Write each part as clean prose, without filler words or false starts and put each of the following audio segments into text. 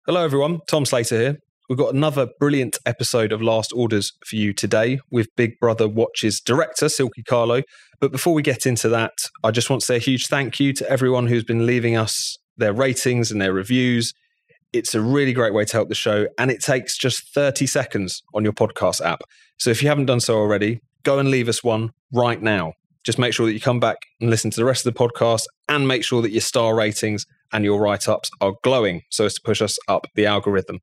Hello everyone, Tom Slater here. We've got another brilliant episode of Last Orders for you today with Big Brother Watch's director, Silkie Carlo. But before we get into that, I just want to say a huge thank you to everyone who's been leaving us their ratings and their reviews. It's a really great way to help the show, and it takes just 30 seconds on your podcast app. So if you haven't done so already, go and leave us one right now. Just make sure that you come back and listen to the rest of the podcast and make sure that your star ratings and your write-ups are glowing so as to push us up the algorithm.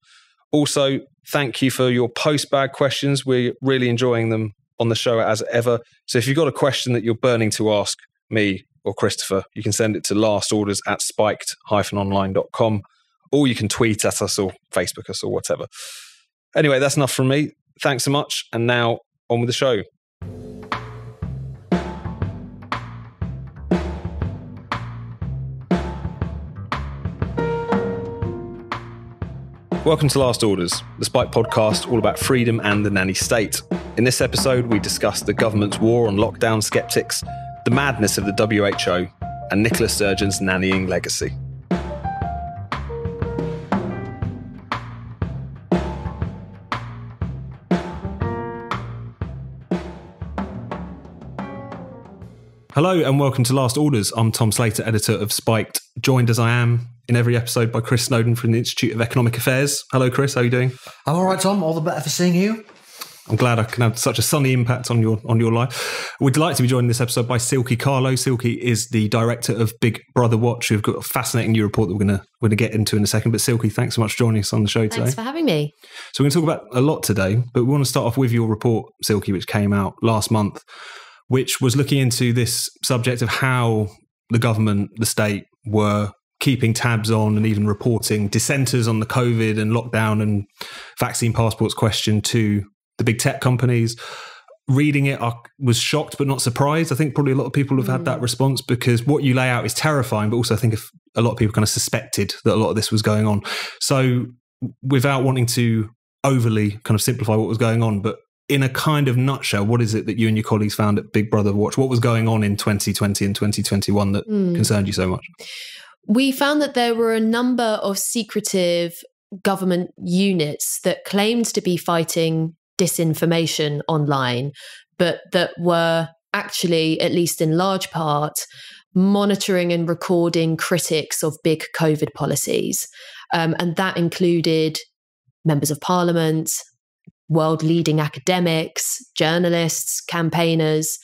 Also, thank you for your postbag questions. We're really enjoying them on the show as ever. So if you've got a question that you're burning to ask me or Christopher, you can send it to lastorders@spiked-online.com, or you can tweet at us or Facebook us or whatever. Anyway, that's enough from me. Thanks so much. And now on with the show. Welcome to Last Orders, the Spike podcast all about freedom and the nanny-state. In this episode, we discuss the government's war on lockdown sceptics, the madness of the WHO, and Nicola Sturgeon's nannying legacy. Hello and welcome to Last Orders. I'm Tom Slater, editor of Spiked, joined as I am in every episode by Chris Snowdon from the Institute of Economic Affairs. Hello, Chris. How are you doing? I'm all right, Tom. All the better for seeing you. I'm glad I can have such a sunny impact on your life. We're delighted to be joined in this episode by Silkie Carlo. Silkie is the director of Big Brother Watch. We've got a fascinating new report that we're going to get into in a second. But Silkie, thanks so much for joining us on the show today. Thanks for having me. So we're going to talk about a lot today, but we want to start off with your report, Silkie, which came out last month, which was looking into this subject of how the government, the state, were keeping tabs on and even reporting dissenters on the COVID and lockdown and vaccine passports question to the big tech companies. Reading it, I was shocked but not surprised. I think probably a lot of people have had that response because what you lay out is terrifying, but also I think if a lot of people kind of suspected that a lot of this was going on. So without wanting to overly kind of simplify what was going on, but in a kind of nutshell, what is it that you and your colleagues found at Big Brother Watch? What was going on in 2020 and 2021 that concerned you so much? We found that there were a number of secretive government units that claimed to be fighting disinformation online, but that were actually, at least in large part, monitoring and recording critics of big COVID policies. And that included members of parliament, world-leading academics, journalists, campaigners,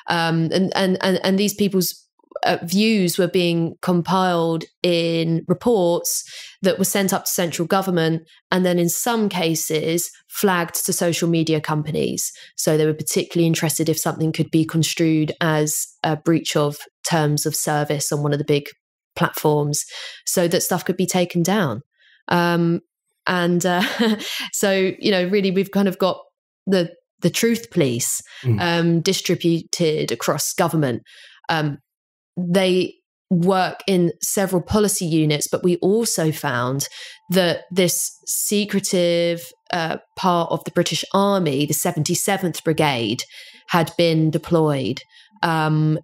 and these people's views were being compiled in reports that were sent up to central government and then in some cases flagged to social media companies. So they were particularly interested if something could be construed as a breach of terms of service on one of the big platforms so that stuff could be taken down. So, really, we've kind of got the truth police distributed across government. They work in several policy units, but we also found that this secretive part of the British Army, the 77th Brigade, had been deployed to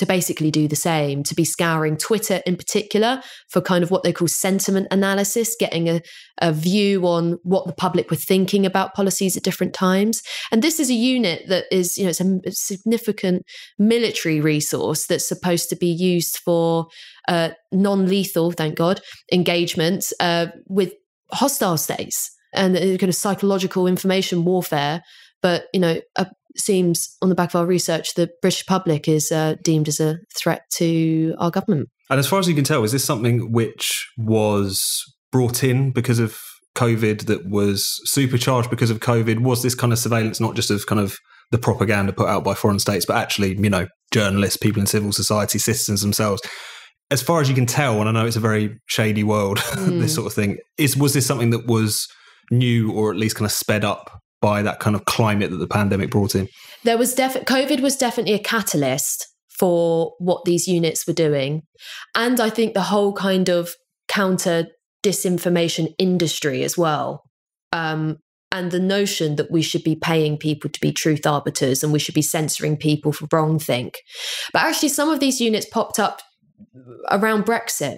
basically do the same, to be scouring Twitter in particular for kind of what they call sentiment analysis, getting a view on what the public were thinking about policies at different times. And this is a unit that is, it's a significant military resource that's supposed to be used for non-lethal, thank God, engagement with hostile states and kind of psychological information warfare. But, seems on the back of our research, the British public is deemed as a threat to our government. And as far as you can tell, is this something which was brought in because of COVID, that was supercharged because of COVID? Was this kind of surveillance not just of kind of the propaganda put out by foreign states, but actually, journalists, people in civil society, citizens themselves? As far as you can tell, and I know it's a very shady world, this sort of thing, was this something that was new or at least kind of sped up by that kind of climate that the pandemic brought in? There was COVID was definitely a catalyst for what these units were doing. And I think the whole kind of counter disinformation industry as well. And the notion that we should be paying people to be truth arbiters and we should be censoring people for wrongthink. But actually some of these units popped up around Brexit.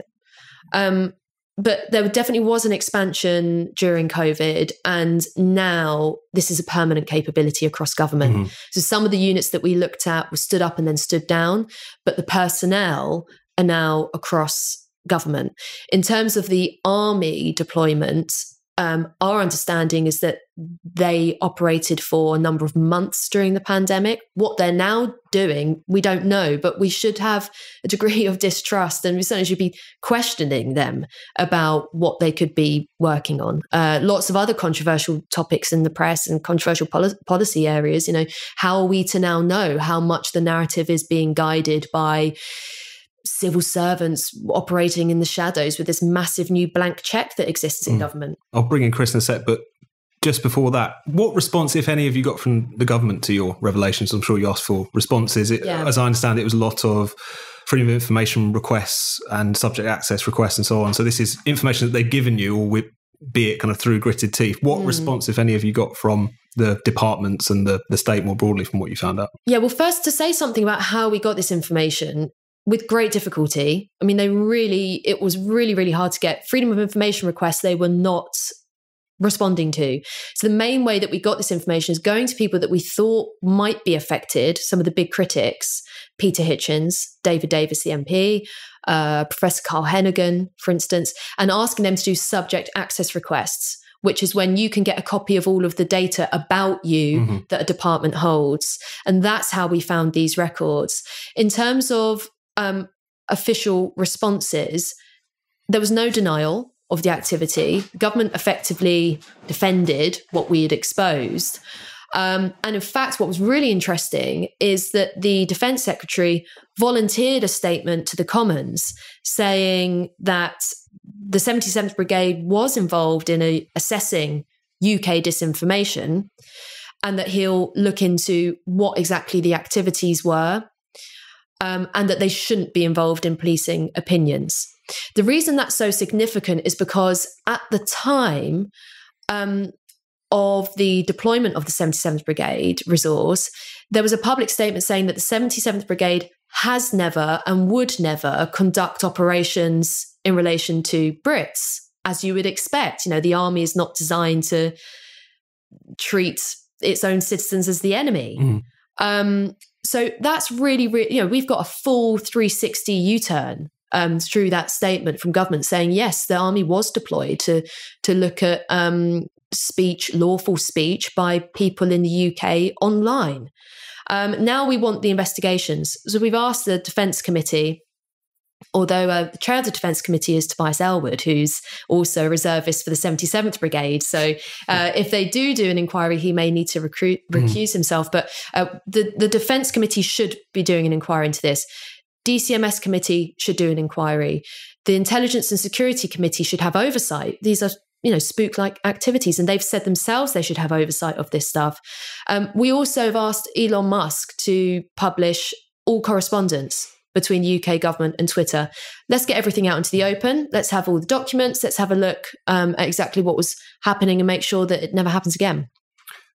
But there definitely was an expansion during COVID, and now this is a permanent capability across government. Mm-hmm. So some of the units that we looked at were stood up and then stood down, but the personnel are now across government. In terms of the army deployment, our understanding is that they operated for a number of months during the pandemic. What they're now doing, we don't know, but we should have a degree of distrust, and we certainly should be questioning them about what they could be working on. Lots of other controversial topics in the press and controversial policy areas. How are we to now know how much the narrative is being guided by civil servants operating in the shadows with this massive new blank check that exists in government? I'll bring in Chris in a sec, but just before that, what response, if any, have you got from the government to your revelations? I'm sure you asked for responses. As I understand it was a lot of freedom of information requests and subject access requests and so on. So this is information that they've given you, or be it kind of through gritted teeth. What response, if any, have you got from the departments and the state more broadly from what you found out? Yeah, well, first, to say something about how we got this information, with great difficulty. I mean, it was really, really hard to get freedom of information requests. They were not responding to. So the main way that we got this information is going to people that we thought might be affected, some of the big critics, Peter Hitchens, David Davis, the MP, Professor Carl Hennigan, for instance, and asking them to do subject access requests, which is when you can get a copy of all of the data about you that a department holds. And that's how we found these records. In terms of official responses, there was no denial of the activity. The government effectively defended what we had exposed. And in fact, what was really interesting is that the Defence Secretary volunteered a statement to the Commons saying that the 77th Brigade was involved in assessing UK disinformation, and that he'll look into what exactly the activities were, and that they shouldn't be involved in policing opinions. The reason that's so significant is because at the time of the deployment of the 77th Brigade resource, there was a public statement saying that the 77th Brigade has never and would never conduct operations in relation to Brits, as you would expect. The army is not designed to treat its own citizens as the enemy. So that's really, we've got a full 360 U-turn through that statement from government saying, yes, the army was deployed to look at lawful speech by people in the UK online. Now we want the investigations. So we've asked the Defence Committee, although the chair of the Defence Committee is Tobias Ellwood, who's also a reservist for the 77th Brigade. So if they do an inquiry, he may need to recuse himself. But the Defence Committee should be doing an inquiry into this. DCMS Committee should do an inquiry. The Intelligence and Security Committee should have oversight. These are spook-like activities, and they've said themselves they should have oversight of this stuff. We also have asked Elon Musk to publish all correspondence between UK government and Twitter. Let's get everything out into the open. Let's have all the documents. Let's have a look at exactly what was happening and make sure that it never happens again.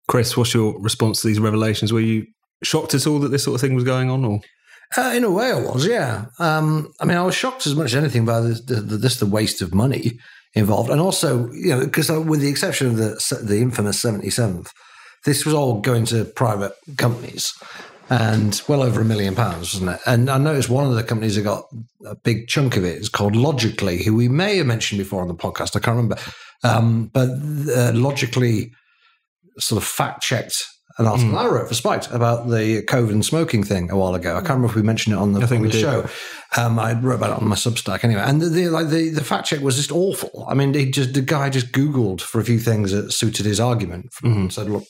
Chris, what's your response to these revelations? Were you shocked at all that this sort of thing was going on, or? In a way I was, yeah. I was shocked as much as anything by the waste of money involved. And also, because with the exception of the infamous 77th, this was all going to private companies and well over £1 million, wasn't it? And I noticed one of the companies that got a big chunk of it is called Logically, who we may have mentioned before on the podcast. I can't remember. But Logically sort of fact-checked an article I wrote for Spiked about the COVID and smoking thing a while ago. I can't remember if we mentioned it on the show. I wrote about it on my Substack anyway. And the fact check was just awful. I mean, the guy just Googled for a few things that suited his argument and said, look,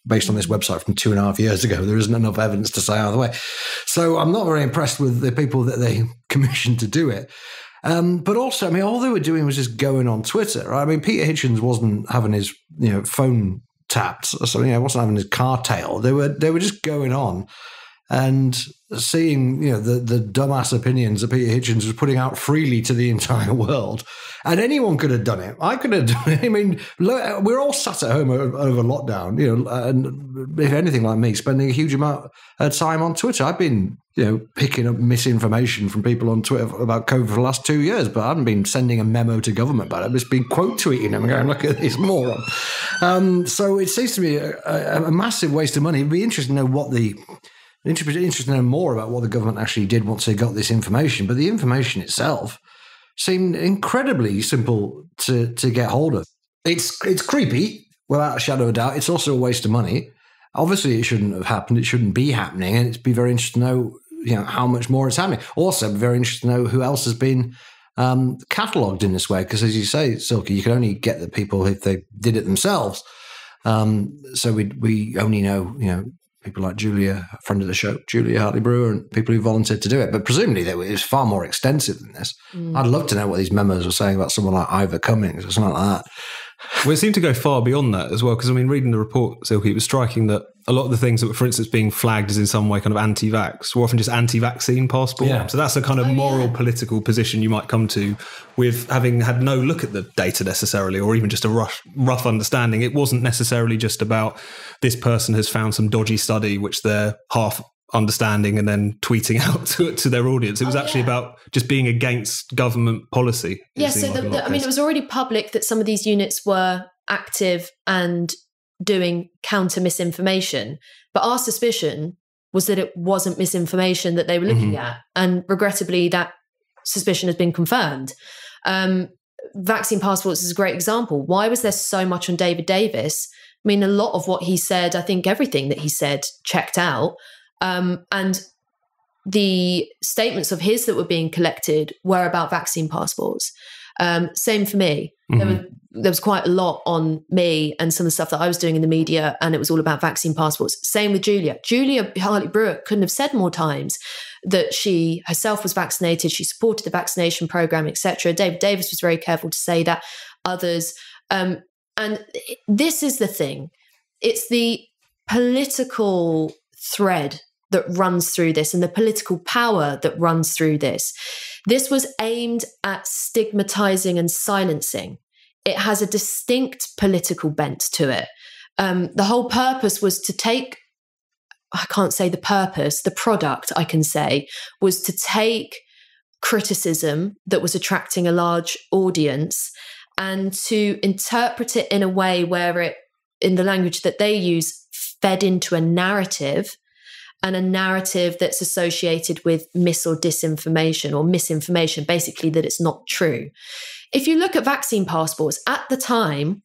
based on this website from 2.5 years ago, there isn't enough evidence to say either way. So I'm not very impressed with the people that they commissioned to do it. But also, all they were doing was just going on Twitter. Right? Peter Hitchens wasn't having his phone tapped, so wasn't having his car tailed. They were just going on and seeing, the dumbass opinions that Peter Hitchens was putting out freely to the entire world. And anyone could have done it. I could have done it. I mean, look, we're all sat at home over lockdown, and if anything like me, spending a huge amount of time on Twitter. I've been, picking up misinformation from people on Twitter about COVID for the last 2 years, but I haven't been sending a memo to government about it. I've just been quote tweeting them and going, look at this moron. So it seems to be a massive waste of money. It'd be interesting to know interested to know more about what the government actually did once they got this information. But the information itself seemed incredibly simple to get hold of. It's creepy, without a shadow of a doubt. It's also a waste of money. Obviously, it shouldn't have happened. It shouldn't be happening. And it'd be very interesting to know, how much more is happening. Also, very interesting to know who else has been catalogued in this way. Because as you say, Silkie, you can only get the people if they did it themselves. So we only know, people like Julia, a friend of the show, Julia Hartley-Brewer, and people who volunteered to do it. But presumably it was far more extensive than this. I'd love to know what these memos were saying about someone like Ivor Cummings or something like that. Well, it seemed to go far beyond that as well, because, reading the report, Silkie, it was striking that a lot of the things that were, for instance, being flagged as in some way kind of anti-vax were often just anti-vaccine passport. Yeah. So that's a kind of political position you might come to with having had no look at the data necessarily, or even just a rough understanding. It wasn't necessarily just about this person has found some dodgy study which they're half understanding and then tweeting out to their audience. It was actually about just being against government policy. Yeah, so it was already public that some of these units were active and doing counter misinformation. But our suspicion was that it wasn't misinformation that they were looking at. And regrettably, that suspicion has been confirmed. Vaccine passports is a great example. Why was there so much on David Davis? A lot of what he said, I think everything that he said checked out. And the statements of his that were being collected were about vaccine passports. Same for me. There was quite a lot on me and some of the stuff that I was doing in the media, and it was all about vaccine passports. Same with Julia. Julia Hartley-Brewer couldn't have said more times that she herself was vaccinated, she supported the vaccination program, etc. David Davis was very careful to say that. Others. And this is the thing. It's the political thread that runs through this and the political power that runs through this. This was aimed at stigmatizing and silencing. It has a distinct political bent to it. The whole purpose was to take, I can't say the purpose, the product I can say, was to take criticism that was attracting a large audience and to interpret it in a way where it, in the language that they use, fed into a narrative, and a narrative that's associated with mis or disinformation or misinformation, basically that it's not true. If you look at vaccine passports, at the time,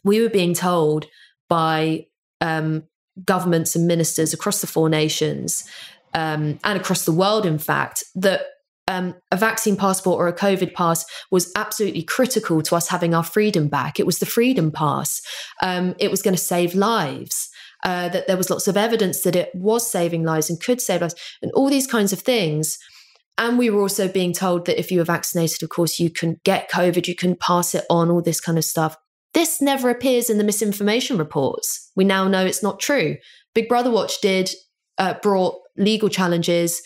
we were being told by governments and ministers across the 4 nations and across the world, in fact, that a vaccine passport or a COVID pass was absolutely critical to us having our freedom back. It was the freedom pass. It was going to save lives. That there was lots of evidence that it was saving lives and could save lives and all these kinds of things. And we were also being told that if you were vaccinated, of course, you can get COVID, you can pass it on, all this kind of stuff. This never appears in the misinformation reports. We now know it's not true. Big Brother Watch brought legal challenges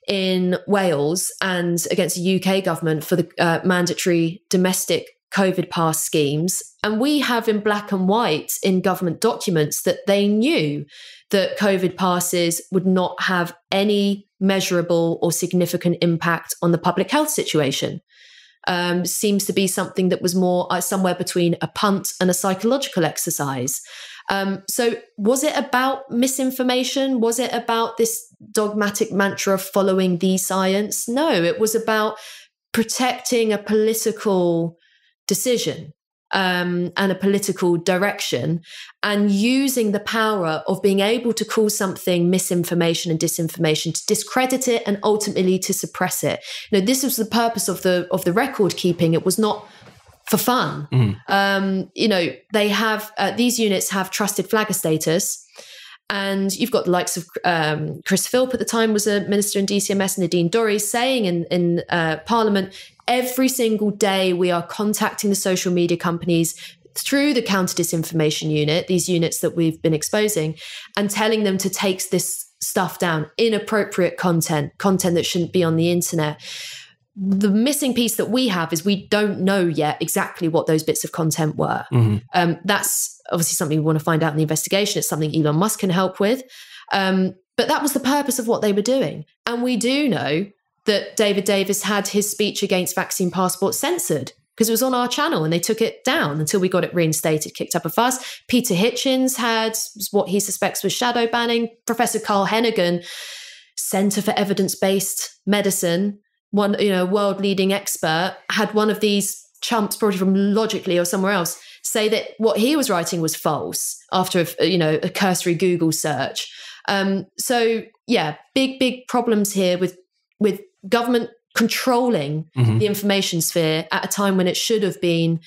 in Wales and against the UK government for the mandatory domestic COVID pass schemes. And we have in black and white in government documents that they knew that COVID passes would not have any measurable or significant impact on the public health situation. Seems to be something that was more somewhere between a punt and a psychological exercise. So was it about misinformation? Was it about this dogmatic mantra of following the science? No, it was about protecting a political decision and a political direction, and using the power of being able to call something misinformation and disinformation to discredit it and ultimately to suppress it. This was the purpose of the record keeping. It was not for fun. They have these units have trusted flagger status. And you've got the likes of Chris Philp at the time was a minister in DCMS, Nadine Dorries, saying in Parliament, every single day we are contacting the social media companies through the counter disinformation unit, these units that we've been exposing, and telling them to take this stuff down, inappropriate content that shouldn't be on the internet. The missing piece that we have is we don't know yet exactly what those bits of content were. That's obviously something we want to find out in the investigation. It's something Elon Musk can help with. But that was the purpose of what they were doing. And we do know that David Davis had his speech against vaccine passports censored because it was on our channel and they took it down until we got it reinstated, kicked up a fuss. Peter Hitchens had what he suspects was shadow banning. Professor Carl Hennigan, Centre for Evidence-Based Medicine, one, world leading expert, had one of these chumps, probably from Logically or somewhere else, say that what he was writing was false after a cursory Google search. So yeah, big problems here with government controlling the information sphere at a time when it should have been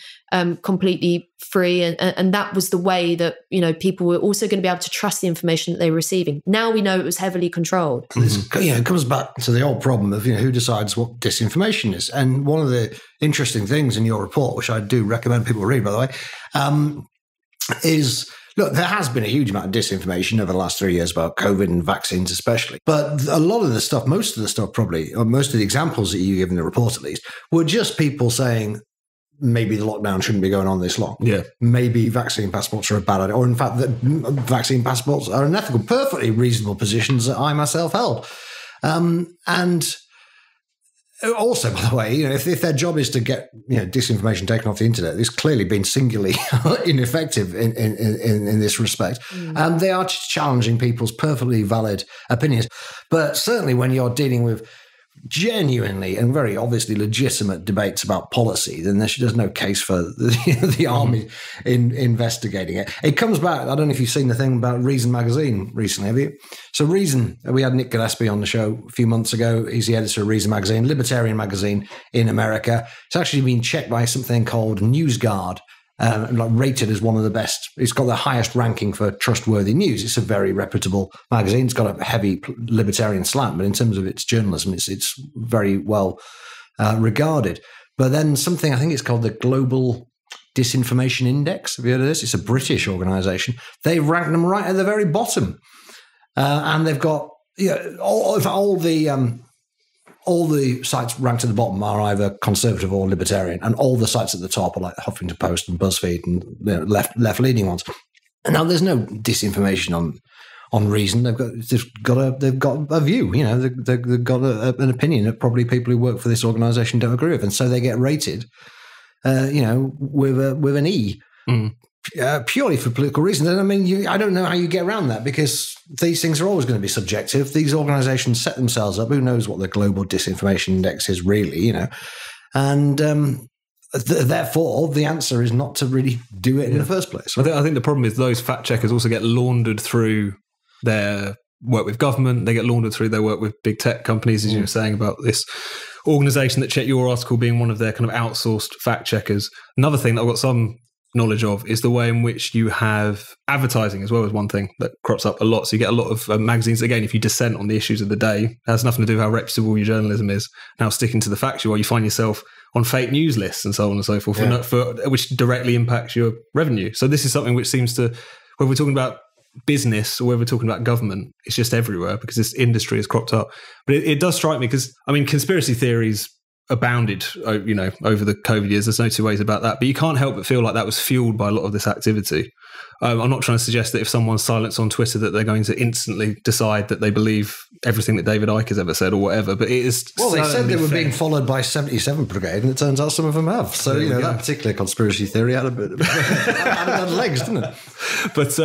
completely free, and that was the way that people were also going to be able to trust the information that they were receiving. Now we know it was heavily controlled. It comes back to the old problem of who decides what disinformation is. And one of the interesting things in your report, which I do recommend people read, by the way, is, look, there has been a huge amount of disinformation over the last 3 years about COVID and vaccines especially. But a lot of the stuff, most of the stuff probably, or most of the examples that you give in the report at least, were just people saying maybe the lockdown shouldn't be going on this long. Yeah. Maybe vaccine passports are a bad idea. Or in fact, that vaccine passports are unethical, perfectly reasonable positions that I myself held. And also, by the way, if their job is to get disinformation taken off the internet, it's clearly been singularly ineffective in this respect. And they are challenging people's perfectly valid opinions. But certainly when you're dealing with genuinely and very obviously legitimate debates about policy, then there's no case for the army in investigating it. It comes back, I don't know if you've seen the thing about Reason magazine recently, have you? So Reason, we had Nick Gillespie on the show a few months ago. He's the editor of Reason magazine, libertarian magazine in America. It's actually been checked by something called NewsGuard, rated as one of the best. It's got the highest ranking for trustworthy news. It's a very reputable magazine. It's got a heavy libertarian slant, but in terms of its journalism, it's very well regarded. But then something, I think it's called the Global Disinformation Index. Have you heard of this? It's a British organisation. They've ranked them right at the very bottom. And they've got all the sites ranked at the bottom are either conservative or libertarian, and all the sites at the top are like the Huffington Post and BuzzFeed and left-leaning ones. And now there's no disinformation on Reason. They've got a view. They've got an opinion that probably people who work for this organisation don't agree with, and so they get rated, with an E. Purely for political reasons. And I mean, I don't know how you get around that, because these things are always going to be subjective. These organizations set themselves up. Who knows what the Global Disinformation Index is really, And therefore, the answer is not to really do it in the first place. I think the problem is those fact checkers also get laundered through their work with government. They get laundered through their work with big tech companies, as you were saying about this organization that checked your article being one of their kind of outsourced fact checkers. Another thing that I've got some knowledge of is the way in which you have advertising as well as one thing that crops up a lot. So you get a lot of magazines, again, if you dissent on the issues of the day, it has nothing to do with how reputable your journalism is. Now sticking to the factual, you find yourself on fake news lists and so on and so forth, which directly impacts your revenue. So this is something which seems to, whether we're talking about business or whether we're talking about government, it's just everywhere because this industry has cropped up. But it does strike me because, I mean, conspiracy theories abounded, over the COVID years. There's no two ways about that. But you can't help but feel like that was fueled by a lot of this activity. I'm not trying to suggest that if someone's silenced on Twitter that they're going to instantly decide that they believe everything that David Icke has ever said or whatever. But it is. Well, they said they were being followed by 77th Brigade, and it turns out some of them have. So that particular conspiracy theory had a bit of legs, didn't it? But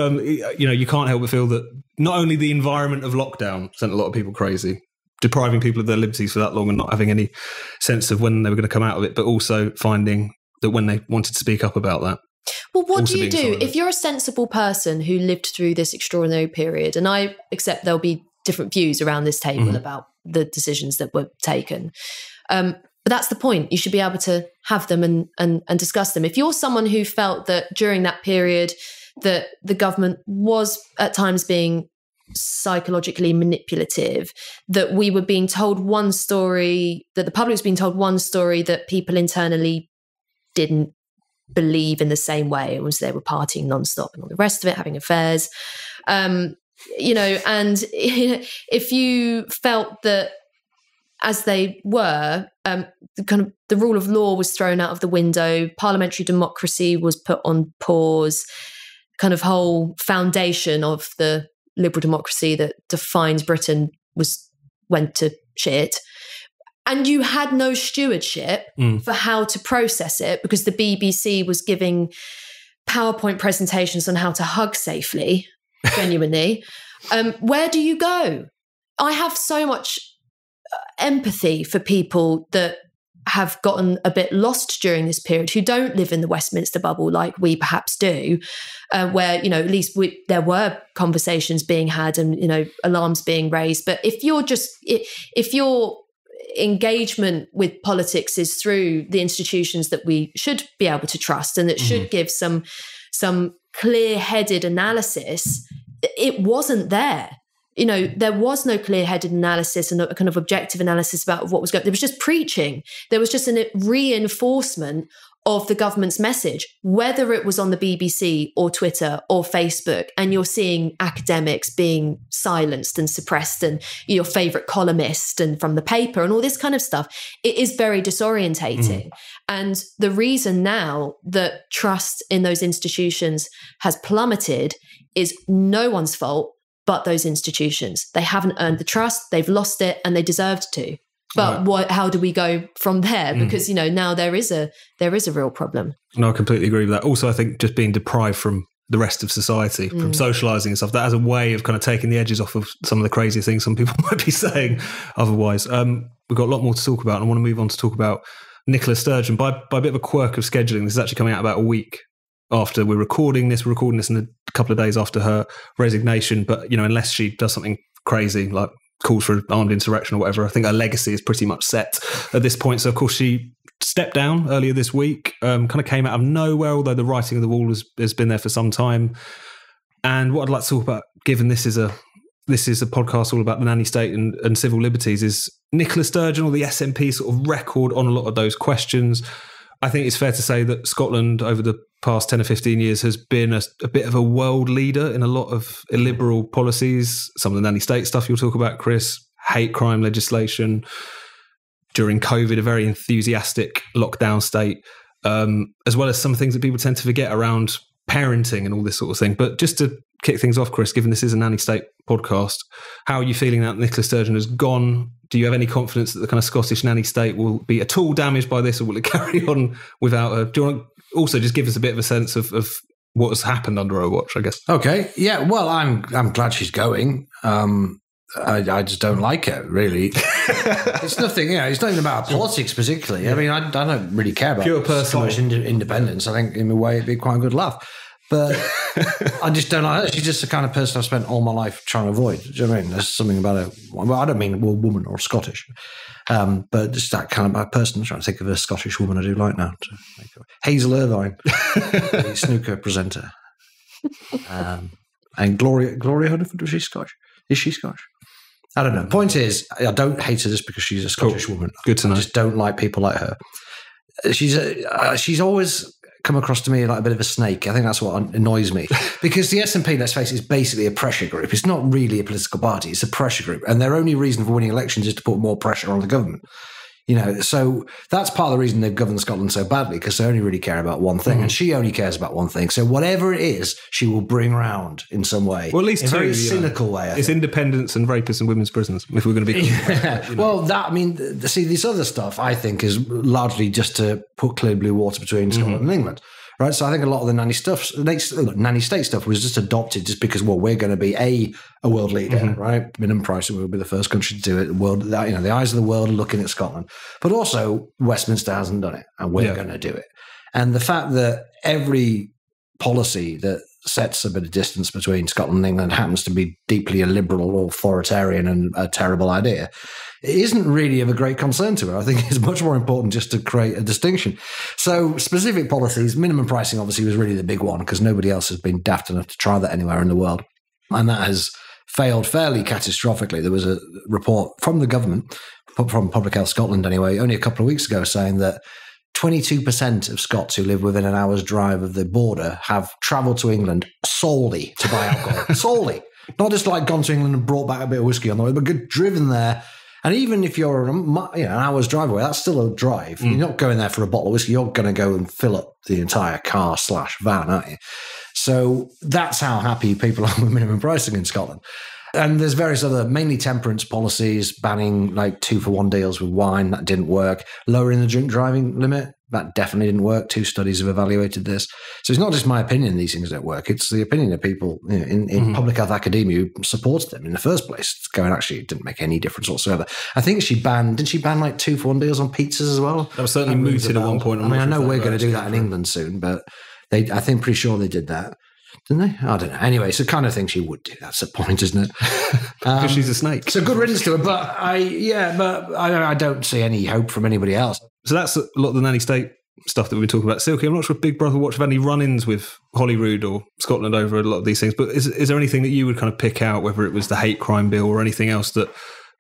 you can't help but feel that not only the environment of lockdown sent a lot of people crazy, depriving people of their liberties for that long and not having any sense of when they were going to come out of it, but also finding that when they wanted to speak up about that. Well, what do you do if you're a sensible person who lived through this extraordinary period? And I accept there'll be different views around this table about the decisions that were taken. But that's the point. You should be able to have them and discuss them. If you're someone who felt that during that period that the government was at times being psychologically manipulative, that we were being told one story, that the public was being told one story that people internally didn't believe in the same way. It was they were partying nonstop and all the rest of it, having affairs. and if you felt that, as they were, the rule of law was thrown out of the window, parliamentary democracy was put on pause, kind of whole foundation of the liberal democracy that defines Britain went to shit. And you had no stewardship for how to process it, because the BBC was giving PowerPoint presentations on how to hug safely, genuinely. Where do you go? I have so much empathy for people that have gotten a bit lost during this period, who don't live in the Westminster bubble like we perhaps do, where, at least there were conversations being had and, alarms being raised. But if your engagement with politics is through the institutions that we should be able to trust and that should give some clear-headed analysis, it wasn't there. There was no clear-headed analysis and a kind of objective analysis about what was going on. There was just preaching. There was just a reinforcement of the government's message, whether it was on the BBC or Twitter or Facebook. And you're seeing academics being silenced and suppressed, and your favourite columnist and from the paper and all this kind of stuff. It is very disorientating. And the reason now that trust in those institutions has plummeted is no one's fault but those institutions. They haven't earned the trust, they've lost it, and they deserved to. But how do we go from there? Because, now there is a real problem. No, I completely agree with that. Also, I think just being deprived from the rest of society, from socialising and stuff, that has a way of kind of taking the edges off of some of the crazy things some people might be saying otherwise. We've got a lot more to talk about, and I want to move on to talk about Nicola Sturgeon. By a bit of a quirk of scheduling, this is actually coming out about a week after we're recording this. We're recording this in a couple of days after her resignation. But, unless she does something crazy, like calls for armed insurrection or whatever, I think her legacy is pretty much set at this point. So, of course, she stepped down earlier this week, kind of came out of nowhere, although the writing of the wall has been there for some time. And what I'd like to talk about, given this is a podcast all about the nanny state and civil liberties, is Nicola Sturgeon, or the SNP sort of record on a lot of those questions. I think it's fair to say that Scotland over the past 10 or 15 years has been a bit of a world leader in a lot of illiberal policies. Some of the nanny state stuff you'll talk about, Chris, hate crime legislation. During COVID, a very enthusiastic lockdown state, as well as some things that people tend to forget around parenting and all this sort of thing. But just to kick things off, Chris, given this is a nanny state podcast, how are you feeling that Nicola Sturgeon has gone? Do you have any confidence that the kind of Scottish nanny state will be at all damaged by this, or will it carry on without her? Do you want to also just give us a bit of a sense of what has happened under her watch, I guess? Okay. Yeah. Well, I'm glad she's going. I just don't like it, really. It's nothing, it's not even about politics particularly. I mean, I don't really care about pure personal independence. I think in a way it'd be quite a good laugh. But I just don't like her. She's just the kind of person I've spent all my life trying to avoid. Do you know what I mean? There's something about her. Well, I don't mean a woman or Scottish, but just that kind of person. I'm trying to think of a Scottish woman I do like now. Hazel Irvine, the snooker presenter. And Gloria Hunniford, was she Scottish? Is she Scottish? I don't know. Point is, I don't hate her just because she's a Scottish woman. Good to know. I just don't like people like her. She's always come across to me like a bit of a snake. I think that's what annoys me. Because the SNP, let's face it, is basically a pressure group. It's not really a political party. It's a pressure group. And their only reason for winning elections is to put more pressure on the government. So that's part of the reason they've governed Scotland so badly, because they only really care about one thing, and she only cares about one thing. So whatever it is, she will bring round in some way. Well, at least in a very cynical way. It's independence and rapists and women's prisoners, if we're going to be. Well, see, this other stuff I think is largely just to put clear blue water between Scotland and England. Right, so I think a lot of the nanny state stuff was just adopted just because, we're going to be a world leader, right? Minimum pricing, we'll be the first country to do it. The world, the eyes of the world are looking at Scotland, but also Westminster hasn't done it, and we're going to do it. And the fact that every policy that sets a bit of distance between Scotland and England happens to be deeply illiberal or authoritarian and a terrible idea, it isn't really of a great concern to her. I think it's much more important just to create a distinction. So specific policies, minimum pricing obviously was really the big one, because nobody else has been daft enough to try that anywhere in the world. And that has failed fairly catastrophically. There was a report from the government, from Public Health Scotland anyway, only a couple of weeks ago, saying that 22% of Scots who live within an hour's drive of the border have travelled to England solely to buy alcohol. Solely. Not just like gone to England and brought back a bit of whiskey on the way, but driven there. And even if you're an hour's drive away, that's still a drive. You're not going there for a bottle of whiskey. You're going to go and fill up the entire car/van, aren't you? So that's how happy people are with minimum pricing in Scotland. And there's various other, mainly temperance policies, banning like 2-for-1 deals with wine. That didn't work. Lowering the drink driving limit. That definitely didn't work. 2 studies have evaluated this. So it's not just my opinion these things don't work. It's the opinion of people in public health academia who supported them in the first place. It's going, actually, it didn't make any difference whatsoever. I think didn't she ban like 2-for-1 deals on pizzas as well? That was certainly mooted at one point. I know we're going to do that in England soon, but I think pretty sure they did that. Didn't they? I don't know. Anyway, it's the kind of thing she would do. That's the point, isn't it? Because she's a snake. So good riddance to her. But I don't see any hope from anybody else. So that's a lot of the nanny-state stuff that we've been talking about. Silkie, I'm not sure if Big Brother Watch have any run-ins with Holyrood or Scotland over a lot of these things, but is there anything that you would kind of pick out, whether it was the hate crime bill or anything else that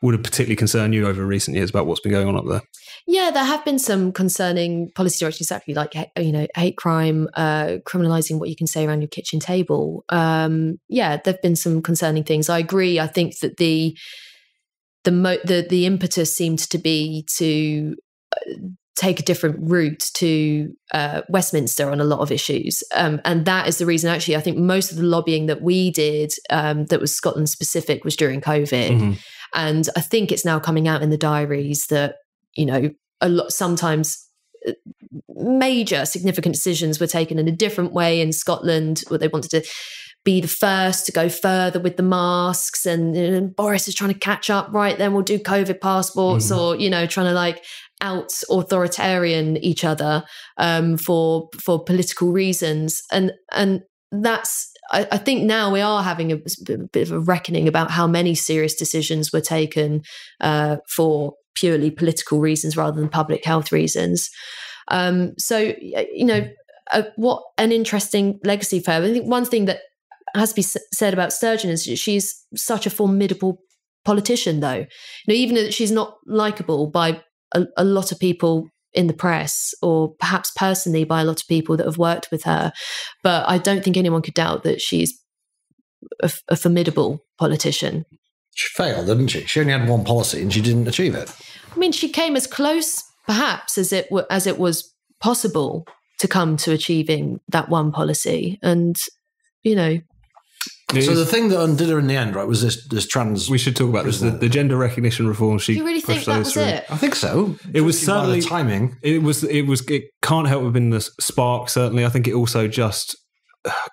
would have particularly concerned you over recent years about what's been going on up there? Yeah, there have been some concerning policy directions, exactly like, hate crime, criminalising what you can say around your kitchen table. There have been some concerning things. I agree. I think that the impetus seemed to be to take a different route to Westminster on a lot of issues. And that is the reason, actually, I think most of the lobbying that we did that was Scotland specific was during COVID. Mm-hmm. And I think it's now coming out in the diaries that, sometimes major significant decisions were taken in a different way in Scotland, where they wanted to be the first to go further with the masks, and Boris is trying to catch up, right? Then we'll do COVID passports, or, trying to like out authoritarian each other for political reasons. And that's, I think now we are having a bit of a reckoning about how many serious decisions were taken for purely political reasons rather than public health reasons. What an interesting legacy for her. I think one thing that has to be said about Sturgeon is that she's such a formidable politician, though. Even though she's not likable by a lot of people in the press, or perhaps personally by a lot of people that have worked with her. But I don't think anyone could doubt that she's a formidable politician. She failed, didn't she? She only had one policy and she didn't achieve it. I mean, she came as close, perhaps, as it was possible to come to achieving that one policy. And, So the thing that undid her in the end, right, was this trans... We should talk about this, the gender recognition reform. Do you really think that was it? I think so. It was certainly... the timing. It can't help have been the spark, certainly. I think it also just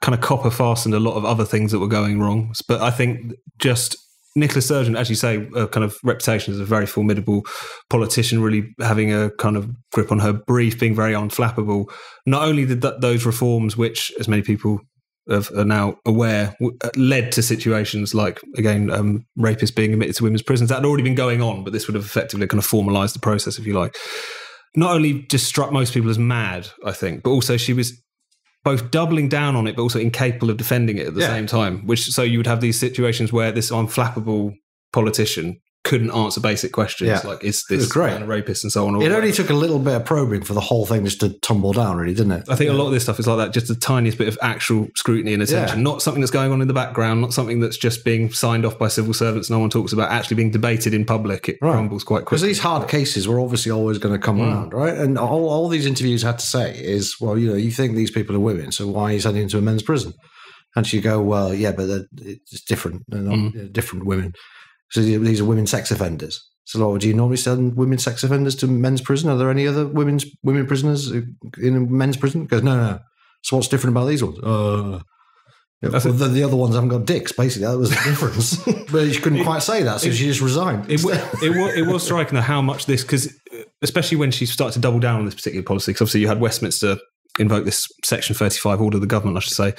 kind of copper fastened a lot of other things that were going wrong. But I think just Nicola Sturgeon, as you say, a kind of reputation as a very formidable politician, really having a kind of grip on her brief, being very unflappable. Not only did those reforms, which, as many people are now aware, led to situations like, again, rapists being admitted to women's prisons. That had already been going on, but this would have effectively kind of formalised the process, if you like. Not only just struck most people as mad, I think, but also she was both doubling down on it, but also incapable of defending it at the same time. So you would have these situations where this unflappable politician couldn't answer basic questions like, is this man a rapist, and so on. It only took a little bit of probing for the whole thing just to tumble down, really, didn't it? I think a lot of this stuff is like that, just the tiniest bit of actual scrutiny and attention, not something that's going on in the background, not something that's just being signed off by civil servants no one talks about, actually being debated in public. It crumbles quite quickly. Because these hard cases were obviously always going to come around, right? And all these interviews had to say is, well, you think these people are women, so why are you sending them to a men's prison? And she go, well, yeah, but it's different. They're not different women. So these are women sex offenders. So do you normally send women sex offenders to men's prison? Are there any other women prisoners in a men's prison? Because no. So what's different about these ones? The other ones haven't got dicks, basically. That was the difference. But she couldn't quite say that, so she just resigned. It was striking how much this, because especially when she started to double down on this particular policy, because obviously you had Westminster invoke this Section 35 order of the government, I should say,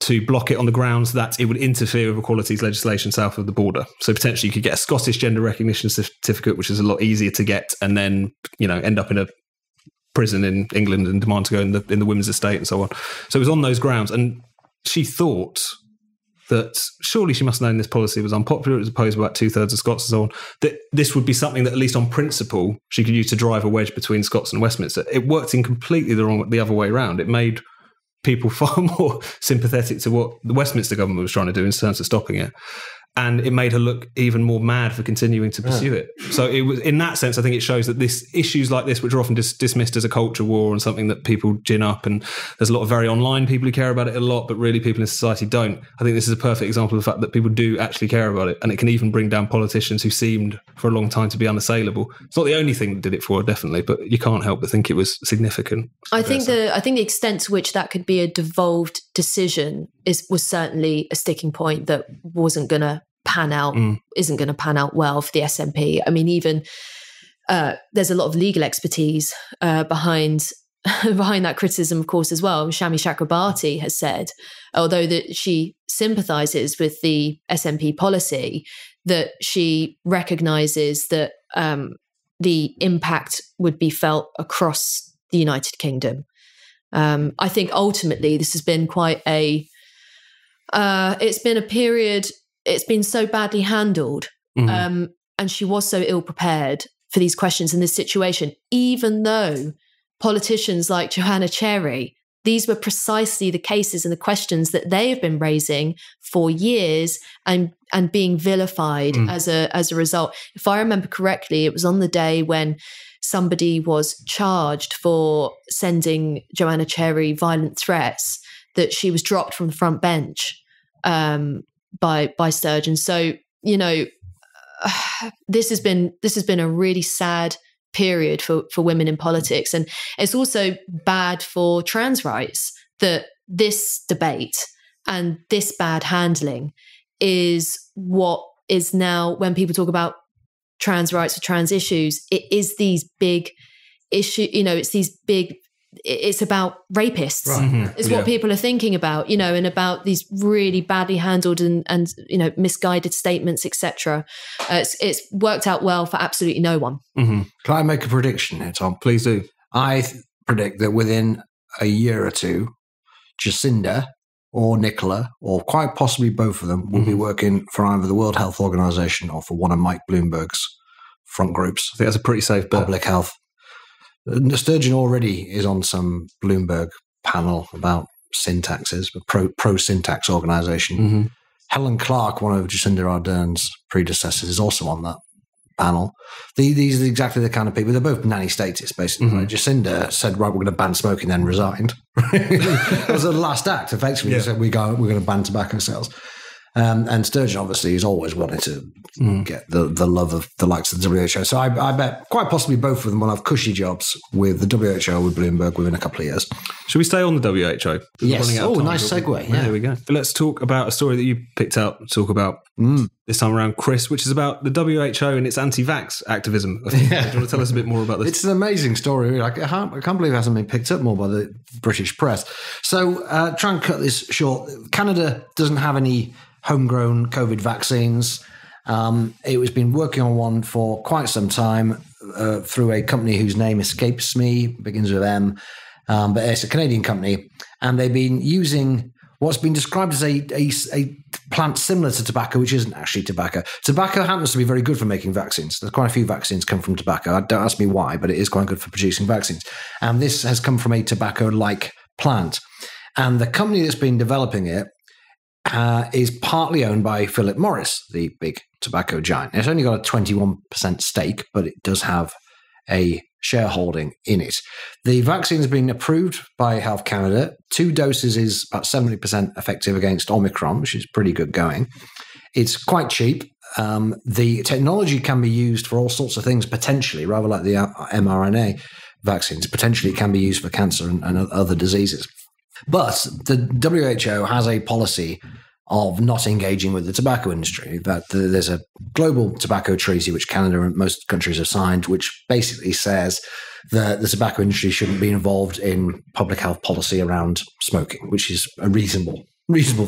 to block it on the grounds that it would interfere with equalities legislation south of the border. So potentially you could get a Scottish gender recognition certificate, which is a lot easier to get, and then, end up in a prison in England and demand to go in the women's estate and so on. So it was on those grounds. And she thought that surely she must have known this policy was unpopular. It was opposed by about 2/3 of Scots and so on, that this would be something that, at least on principle, she could use to drive a wedge between Scots and Westminster. It worked in completely the other way around. It made people far more sympathetic to what the Westminster government was trying to do in terms of stopping it. And it made her look even more mad for continuing to pursue it. So it was, in that sense, I think it shows that issues like this, which are often dismissed as a culture war and something that people gin up, and there's a lot of very online people who care about it a lot, but really people in society don't. I think this is a perfect example of the fact that people do actually care about it, and it can even bring down politicians who seemed for a long time to be unassailable. It's not the only thing that did it for her, definitely, but you can't help but think it was significant. I think the extent to which that could be a devolved decision was certainly a sticking point that wasn't going to pan out, isn't going to pan out well for the SNP. I mean, even there's a lot of legal expertise behind that criticism, of course, as well. Shami Chakrabarti has said, although that she sympathises with the SNP policy, that she recognises that the impact would be felt across the United Kingdom. I think ultimately this has been quite it's been a period. It's been so badly handled, and she was so ill prepared for these questions in this situation, even though politicians like Joanna Cherry, these were precisely the cases and the questions that they have been raising for years and being vilified as a result. If I remember correctly, it was on the day when somebody was charged for sending Joanna Cherry violent threats that she was dropped from the front bench by Sturgeon. So, you know, this has been a really sad period for women in politics, and it's also bad for trans rights that this debate and this bad handling is what is now, when people talk about trans rights or trans issues, it is these big issues. You know, it's about rapists. Right. Is what people are thinking about, you know, and about these really badly handled and you know, misguided statements, etc. It's worked out well for absolutely no one. Can I make a prediction here, Tom? Please do. I predict that within a year or two, Jacinda or Nicola, or quite possibly both of them, will be working for either the World Health Organization or for one of Mike Bloomberg's front groups. I think that's a pretty safe bet. Public health. Sturgeon already is on some Bloomberg panel about syntaxes, a pro-syntax organisation. Helen Clark, one of Jacinda Ardern's predecessors, is also on that panel. These are exactly the kind of people. They're both nanny-statists, basically. Right? Jacinda said, right, we're going to ban smoking, then resigned. It was the last act, effectively. They said, we're going to ban tobacco sales. And Sturgeon, obviously, has always wanted to get the love of the likes of the WHO. So I bet quite possibly both of them will have cushy jobs with the WHO, with Bloomberg, within a couple of years. Should we stay on the WHO? Yes. Oh, nice segue. Yeah. There we go. But let's talk about a story that you picked out to talk about this time around, Chris, which is about the WHO and its anti-vax activism. Do you want to tell us a bit more about this? It's an amazing story. I can't believe it hasn't been picked up more by the British press. So try and cut this short. Canada doesn't have any homegrown COVID vaccines. It was been working on one for quite some time through a company whose name escapes me, begins with M, but it's a Canadian company, and they've been using what's been described as a plant similar to tobacco, which isn't actually tobacco. Tobacco happens to be very good for making vaccines. There's quite a few vaccines come from tobacco. Don't ask me why, but it is quite good for producing vaccines. And this has come from a tobacco-like plant. And the company that's been developing it is partly owned by Philip Morris, the big tobacco giant. It's only got a 21% stake, but it does have a shareholding in it. The vaccine has been approved by Health Canada. 2 doses is about 70% effective against Omicron, which is pretty good going. It's quite cheap. The technology can be used for all sorts of things, potentially, rather like the mRNA vaccines. Potentially it can be used for cancer and other diseases. But the WHO has a policy of not engaging with the tobacco industry. That there's a global tobacco treaty, which Canada and most countries have signed, which basically says that the tobacco industry shouldn't be involved in public health policy around smoking, which is a reasonable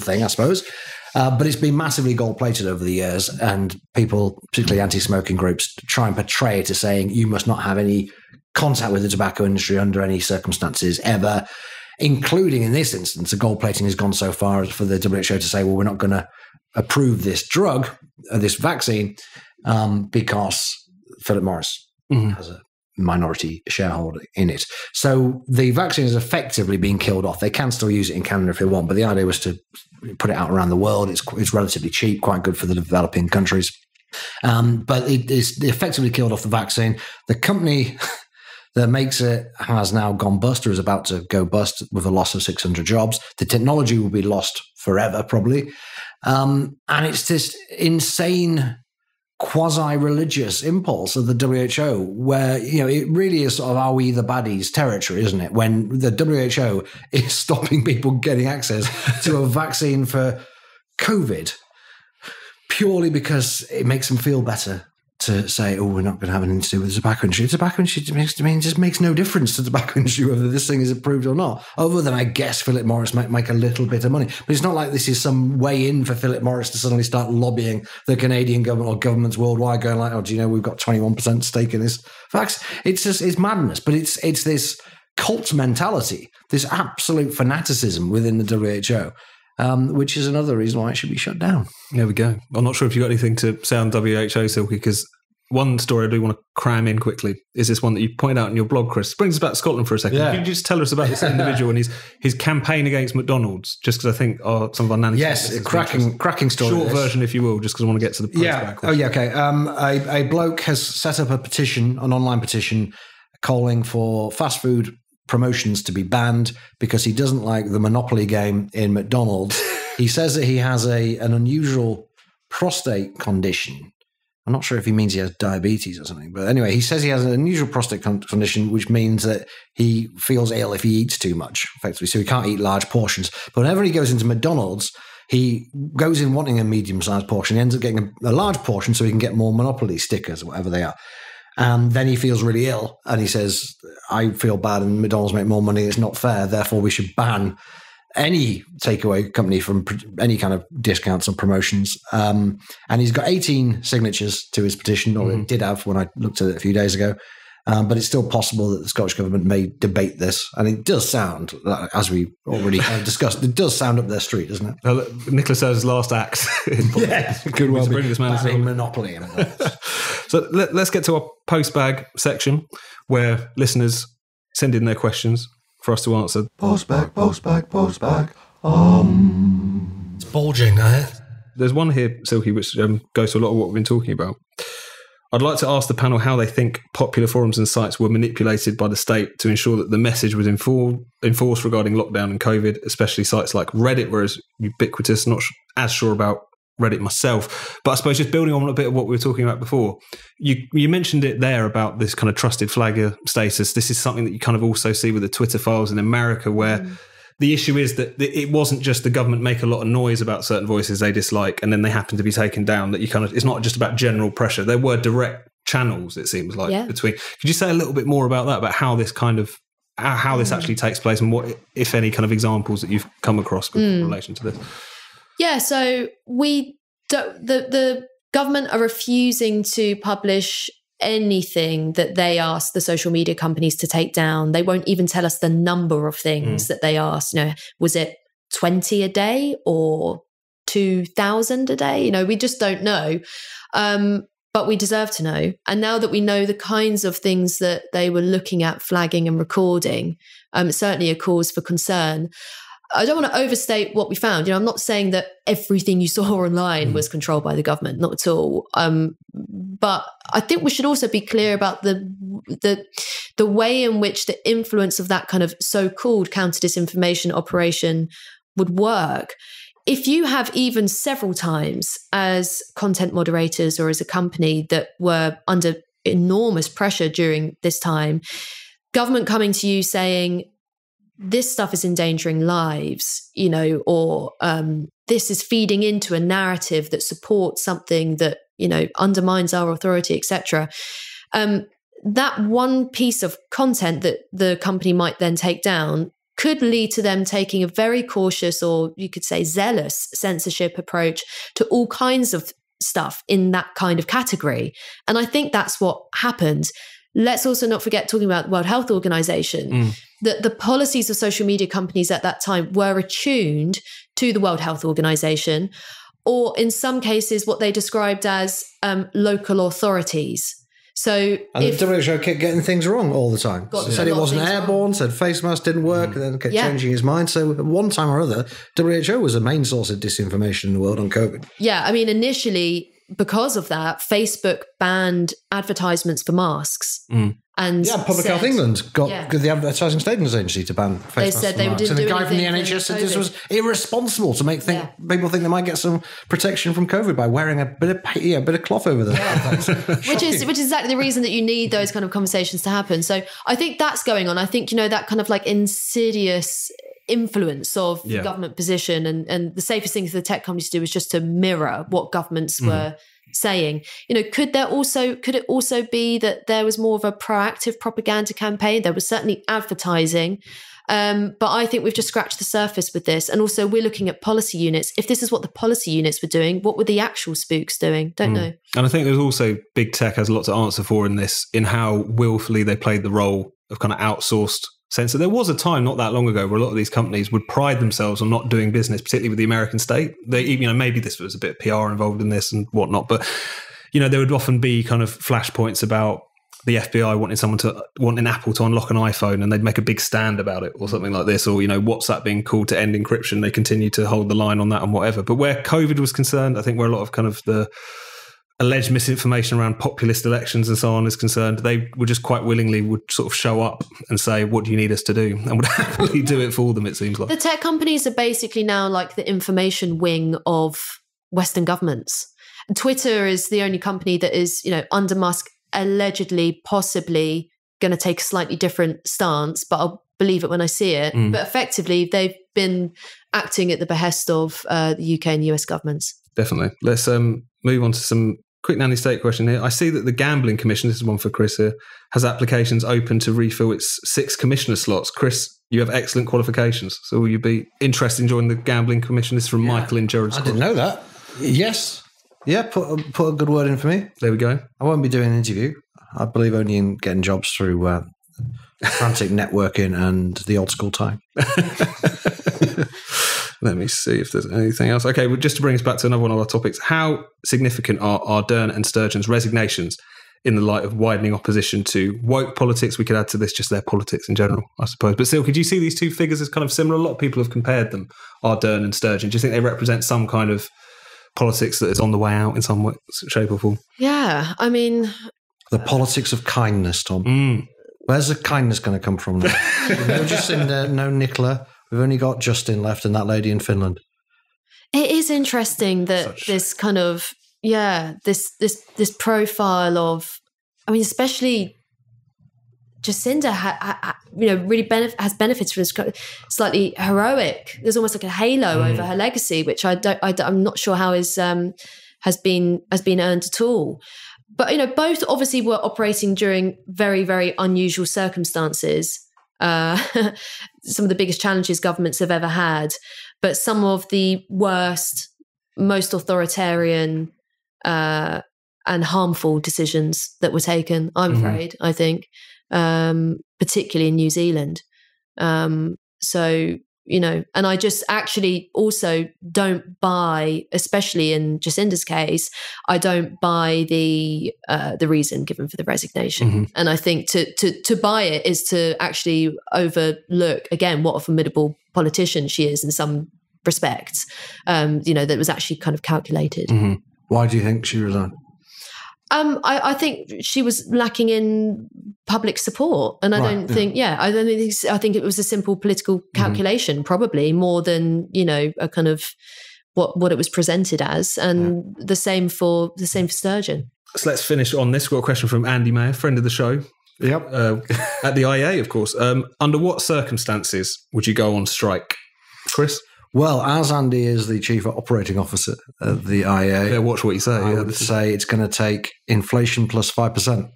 thing, I suppose. But it's been massively gold-plated over the years, and people, particularly anti-smoking groups, try and portray it as saying you must not have any contact with the tobacco industry under any circumstances ever, including in this instance, the gold plating has gone so far as for the WHO to say, well, we're not going to approve this drug, this vaccine, because Philip Morris has a minority shareholder in it. So the vaccine is effectively being killed off. They can still use it in Canada if they want, but the idea was to put it out around the world. It's relatively cheap, quite good for the developing countries. But it is effectively killed off the vaccine. The company that makes it has now gone bust or is about to go bust with a loss of 600 jobs. The technology will be lost forever, probably. And it's this insane quasi-religious impulse of the WHO where, it really is sort of are we the baddies territory, isn't it? When the WHO is stopping people getting access to a vaccine for COVID purely because it makes them feel better to say, oh, we're not going to have anything to do with the tobacco industry. The tobacco industry just makes no difference to the tobacco industry whether this thing is approved or not. Other than, I guess, Philip Morris might make a little bit of money. But it's not like this is some way in for Philip Morris to suddenly start lobbying the Canadian government or governments worldwide going like, oh, do you know we've got 21% stake in this vax? It's madness. But it's this cult mentality, this absolute fanaticism within the WHO. Which is another reason why it should be shut down. There we go. I'm not sure if you've got anything to say on WHO, Silkie, because one story I do want to cram in quickly is this one that you point out in your blog, Chris. Brings us back to Scotland for a second. Yeah. Can you just tell us about this individual and his campaign against McDonald's? Just because I think some of our nannies... Yes, a cracking story. Short version, if you will, just because I want to get to the postbag question. Okay. A bloke has set up a petition, an online petition, calling for fast food promotions to be banned because he doesn't like the monopoly game in McDonald's. He says that he has an unusual prostate condition. I'm not sure if he means he has diabetes or something, but anyway, he says he has an unusual prostate condition, which means that he feels ill if he eats too much, effectively, so he can't eat large portions. But whenever he goes into McDonald's, he goes in wanting a medium-sized portion. He ends up getting a large portion so he can get more monopoly stickers, whatever they are. And then he feels really ill and he says, I feel bad and McDonald's make more money. It's not fair. Therefore, we should ban any takeaway company from any kind of discounts or promotions. And he's got 18 signatures to his petition, or it did have when I looked at it a few days ago. But it's still possible that the Scottish government may debate this. And it does sound, as we already discussed, it does sound up their street, doesn't it? Well, Nicola Sturgeon's last act. Could well bring this man banning monopoly. So let's get to our postbag section where listeners send in their questions for us to answer. Postbag. It's bulging, There's one here, Silkie, which goes to a lot of what we've been talking about. I'd like to ask the panel how they think popular forums and sites were manipulated by the state to ensure that the message was enforced regarding lockdown and COVID, especially sites like Reddit, were as ubiquitous. Not as sure about Reddit myself, but I suppose just building on a bit of what we were talking about before, you mentioned it there about this kind of trusted flagger status. This is something that you kind of also see with the Twitter files in America, where the issue is that it wasn't just the government make a lot of noise about certain voices they dislike and then they happen to be taken down. That it's not just about general pressure. There were direct channels, it seems like, between. Could you say a little bit more about that, about how this kind of how this actually takes place and what, if any, kind of examples that you've come across in relation to this? Yeah, so the government are refusing to publish anything that they ask the social media companies to take down. They won't even tell us the number of things that they asked. Was it 20 a day or 2,000 a day? We just don't know. But we deserve to know. And now that we know the kinds of things that they were looking at, flagging and recording, certainly a cause for concern. I don't want to overstate what we found. I'm not saying that everything you saw online was controlled by the government, not at all. But I think we should also be clear about the way in which the influence of that kind of so-called counter-disinformation operation would work. If you have even several times as content moderators or as a company that were under enormous pressure during this time, government coming to you saying, this stuff is endangering lives, or this is feeding into a narrative that supports something that, undermines our authority, etc. That one piece of content that the company might then take down could lead to them taking a very cautious, or you could say zealous, censorship approach to all kinds of stuff in that kind of category. And I think that's what happened. Let's also not forget, talking about the World Health Organization, that the policies of social media companies at that time were attuned to the World Health Organization, or in some cases, what they described as local authorities. So and the WHO kept getting things wrong all the time. Said it wasn't airborne, said face masks didn't work, and then kept changing his mind. So at one time or other, WHO was a main source of disinformation in the world on COVID. Yeah, I mean, initially, because of that, Facebook banned advertisements for masks. And Public Health England got the Advertising Standards Agency to ban face masks. They said they didn't do anything. And the guy from the NHS said this was irresponsible to make people think they might get some protection from COVID by wearing a bit of cloth over them. which is exactly the reason that you need those kind of conversations to happen. So I think that's going on. I think, that kind of like insidious influence of the government position, and the safest thing for the tech companies to do is just to mirror what governments were saying. Could it also be that there was more of a proactive propaganda campaign? There was certainly advertising, but I think we've just scratched the surface with this. And also we're looking at policy units. If this is what the policy units were doing, what were the actual spooks doing? Don't know. And I think there's also big tech has a lot to answer for in this, in how willfully they played the role of kind of outsourced censor. There was a time not that long ago where a lot of these companies would pride themselves on not doing business, particularly with the American state. They, maybe this was a bit of PR involved in this and whatnot, but there would often be kind of flashpoints about the FBI wanting Apple to unlock an iPhone, and they'd make a big stand about it or something like this, or WhatsApp being called to end encryption. They continue to hold the line on that and whatever. But where COVID was concerned, I think where a lot of kind of the alleged misinformation around populist elections and so on is concerned, they would just quite willingly would sort of show up and say, what do you need us to do? And would happily do it for them, it seems like. The tech companies are basically now like the information wing of Western governments. And Twitter is the only company that is, under Musk, allegedly, possibly going to take a slightly different stance, but I'll believe it when I see it. But effectively, they've been acting at the behest of the UK and US governments. Definitely. Let's move on to some quick nanny-state question here. I see that the Gambling Commission, this is one for Chris here, has applications open to refill its 6 commissioner slots. Chris, you have excellent qualifications. So will you be interested in joining the Gambling Commission? This is from Michael in Gerrard's I didn't know that. Yes. Yeah, put a good word in for me. There we go. I won't be doing an interview. I believe only in getting jobs through frantic networking and the old school time. Let me see if there's anything else. Okay, well, just to bring us back to another one of our topics, how significant are Ardern and Sturgeon's resignations in the light of widening opposition to woke politics? We could add to this just their politics in general, I suppose. But Silkie, do you see these two figures as kind of similar? A lot of people have compared them, Ardern and Sturgeon. Do you think they represent some kind of politics that is on the way out in some way, shape or form? Yeah, I mean... The politics of kindness, Tom. Where's the kindness going to come from now? No Jacinda, no Nicola. We've only got Justin left and that lady in Finland. It is interesting that this kind of, this profile of, I mean, especially Jacinda, really has benefits from this slightly heroic. There's almost like a halo over her legacy, which I'm not sure how has been earned at all. But both obviously were operating during very, very unusual circumstances. Some of the biggest challenges governments have ever had, but some of the worst, most authoritarian and harmful decisions that were taken, I'm afraid, I think, particularly in New Zealand. And I just actually also don't buy, especially in Jacinda's case, I don't buy the reason given for the resignation. And I think to buy it is to actually overlook, again, what a formidable politician she is in some respects, that was actually kind of calculated. Why do you think she resigned? I think she was lacking in public support, and I think it was a simple political calculation, probably more than a kind of what it was presented as, and the same for Sturgeon. So let's finish on this. We've got a question from Andy Mayer, friend of the show. Yep, at the IEA, of course. Under what circumstances would you go on strike, Chris? Well, as Andy is the chief operating officer of the IEA, watch what you say. I would say it's going to take inflation plus 5%.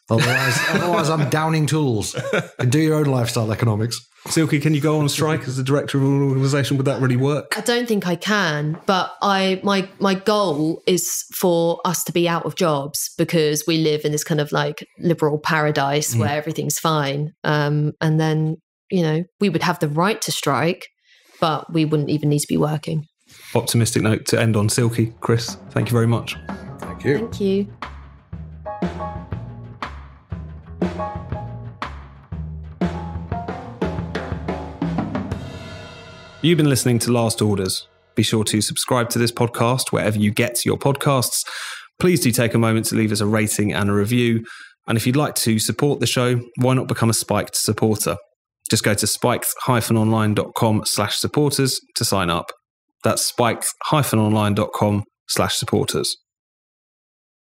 Otherwise, I'm downing tools. And do your own lifestyle economics. Silkie, can you go on strike as the director of an organisation? Would that really work? I don't think I can, but my goal is for us to be out of jobs, because we live in this kind of like liberal paradise where everything's fine, and then we would have the right to strike, but we wouldn't even need to be working. Optimistic note to end on. Silkie, Chris, thank you very much. Thank you. Thank you. You've been listening to Last Orders. Be sure to subscribe to this podcast wherever you get your podcasts. Please do take a moment to leave us a rating and a review. And if you'd like to support the show, why not become a Spiked supporter? Just go to spiked-online.com/supporters to sign up. That's spiked-online.com/supporters.